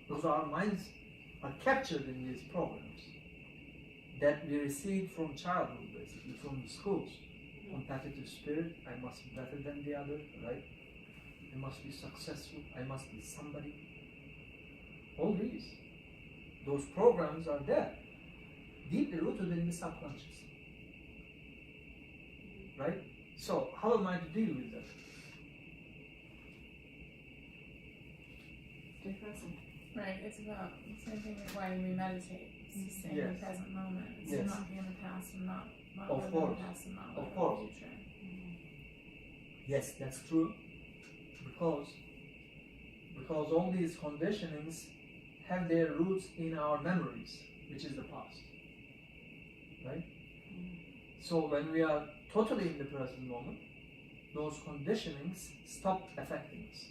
Because our minds are captured in these programs that we received from childhood, basically, from the schools. Competitive spirit, I must be better than the other, right? I must be successful, I must be somebody. All those programs are there, deeply rooted in the subconscious. Right? So, how am I to deal with that? Stay present. Right, it's about the same thing as why we meditate. It's to stay in the present moment. It's to not be in the past and not live in the past and not live in the future. Yes, that's true. Because all these conditionings have their roots in our memories, which is the past. Right? So when we are totally in the present moment, those conditionings stop affecting us.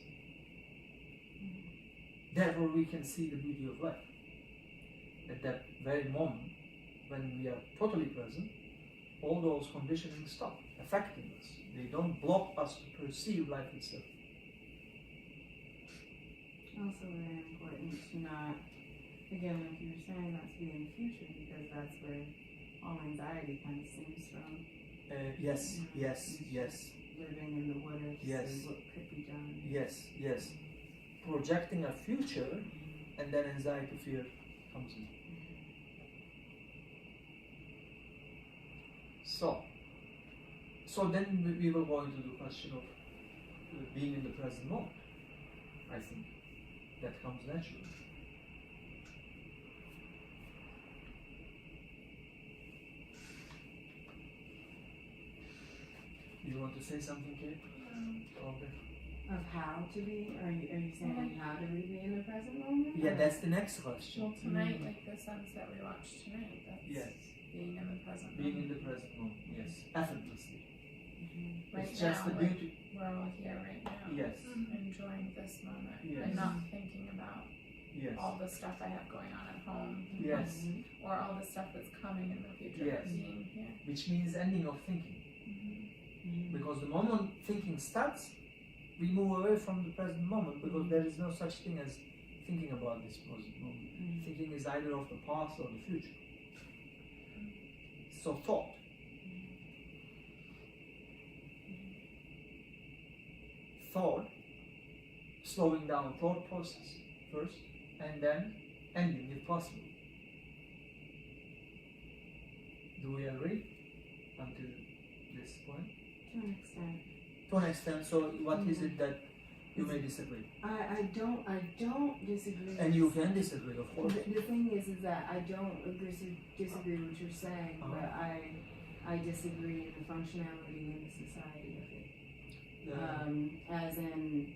Therefore, we can see the beauty of life. At that very moment, when we are totally present, all those conditionings stop affecting us. They don't block us to perceive life itself. Also very important to not, again, like you were saying, not to be in the future, because that's where all anxiety kind of stems from. Yes. Living in the what ifs, yes. And what could be done. Yes. Projecting a future, and then anxiety, fear comes in. So then we will go into the question of being in the present moment. I think that comes naturally. You want to say something, Kate? Okay. Of how to be? Are you saying how to be in the present moment? Yeah, that's the next question. Well, tonight, like the sunset we watched tonight, that's yes. being in the present moment. Being in the present moment, yes. Effortlessly. Right it's now, just the beauty. We're all here right now. Yes. Enjoying this moment. Yes. And not thinking about yes. all the stuff I have going on at home. Yes. Or all the stuff that's coming in the future. Yes. Being here. Which means ending of thinking. Because the moment thinking starts, we move away from the present moment, because there is no such thing as thinking about this present moment. Thinking is either of the past or the future. So thought. Thought, slowing down thought process first, and then ending if possible. Do we agree until this point? To an extent. To an extent. So what is it that you may disagree? I don't disagree. And you can disagree, of course. The thing is that I don't disagree with what you're saying, but I disagree in the functionality and the society of it. As in,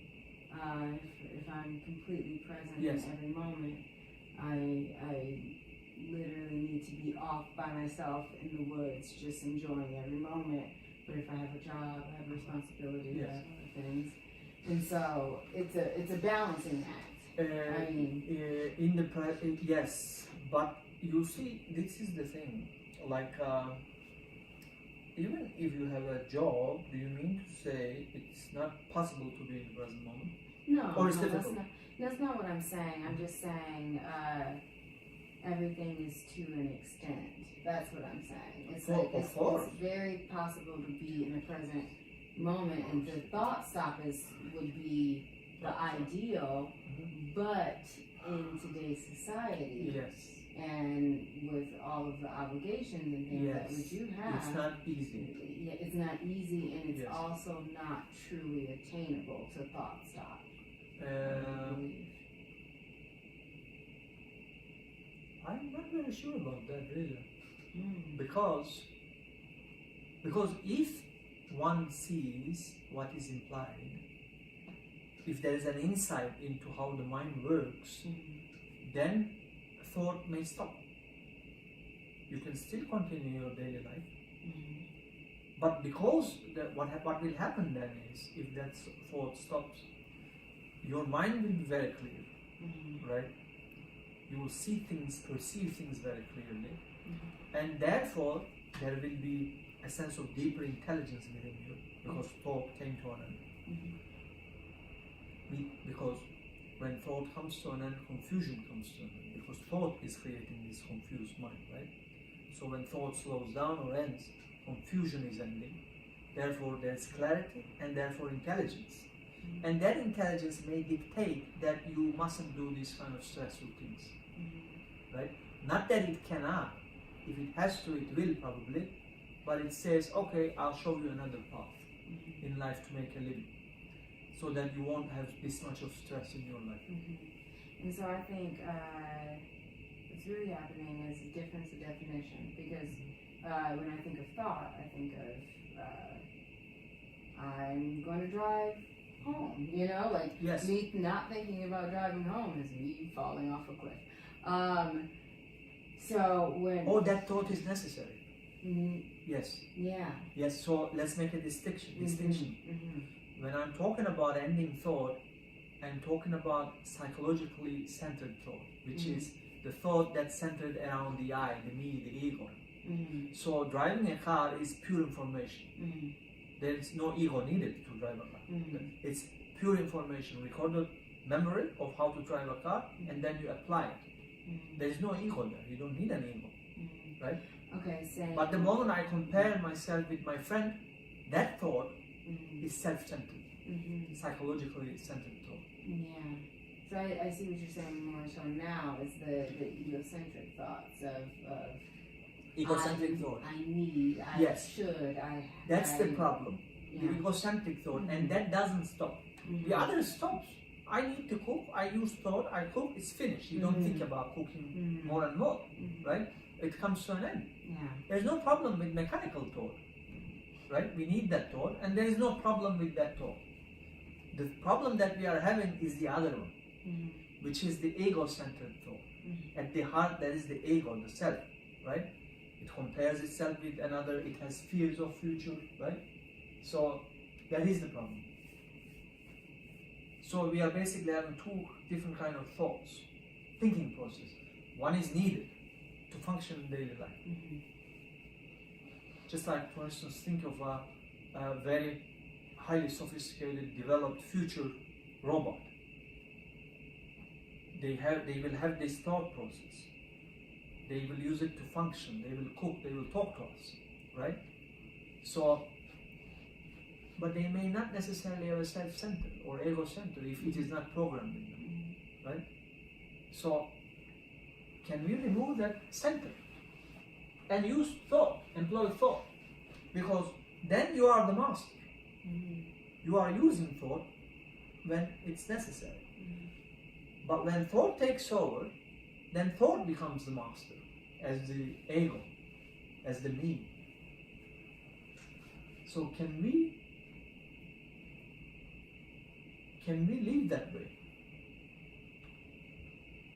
if I'm completely present yes. in every moment, I literally need to be off by myself in the woods, just enjoying every moment. But if I have a job, I have responsibilities, yes. I have other things, and so it's a balancing act. I mean, in the yes, but you see, this is the thing. Like, even if you have a job, do you mean to say it's not possible to be in the present moment? No, or it's difficult? That's not what I'm saying. I'm just saying everything is to an extent. That's what I'm saying. It's it's very possible to be in the present moment, and the thought stop would be the ideal, but in today's society, yes. and with all of the obligations and things that we do have, it's not easy. Yeah, it's not easy, and it's yes. also not truly attainable to thought stop. I'm not very sure about that really, because if one sees what is implied, if there is an insight into how the mind works, then thought may stop. You can still continue your daily life, but because what will happen then is, if that thought stops, your mind will be very clear, right? You will see things, perceive things very clearly, and therefore there will be a sense of deeper intelligence within you, because thought came to an end. Because when thought comes to an end, confusion comes to an end, because thought is creating this confused mind, right? So when thought slows down or ends, confusion is ending. Therefore, there's clarity and therefore intelligence. And that intelligence may dictate that you mustn't do these kind of stressful things, right? Not that it cannot. If it has to, it will probably. But it says, okay, I'll show you another path in life to make a living, so that you won't have this much of stress in your life. And so I think what's really happening is a difference of definition, because when I think of thought, I think of I'm going to drive home, you know, like Yes. me not thinking about driving home is me falling off a cliff. So when That thought is necessary. Yes. Yeah. Yes. So let's make a distinction. When I'm talking about ending thought, I'm talking about psychologically centered thought, which is the thought that's centered around the I, the me, the ego. So driving a car is pure information. There is no ego needed to drive a car. It's pure information, recorded memory of how to drive a car, and then you apply it. There is no ego there. You don't need an ego, right? Okay, same. But the moment I compare myself with my friend, that thought is self-centered, psychologically centered thought. Yeah. So I see what you're saying more so now is the egocentric thoughts of Egocentric thought. I need, I Yes. should, That's the problem. Yeah. The egocentric thought, and that doesn't stop. The other stops. I need to cook, I use thought, I cook, it's finished. You don't think about cooking more and more, right? It comes to an end. Yeah. There's no problem with mechanical thought, right? We need that thought, and there is no problem with that thought. The problem that we are having is the other one, which is the ego-centered thought. At the heart, there is the ego, the self, right? It compares itself with another, it has fears of future, right? So that is the problem. So we are basically having two different kind of thoughts, thinking process. One is needed to function in daily life. Just like, for instance, think of a very highly sophisticated, developed future robot. They will have this thought process. They will use it to function. They will cook. They will talk to us, right? So, but they may not necessarily have a self-centered or ego-centered if it is not programmed in them, right? So, can we remove that center and use thought, employ thought? Because then you are the master. You are using thought when it's necessary. But when thought takes over, then thought becomes the master, as the ego, as the me. So can we live that way?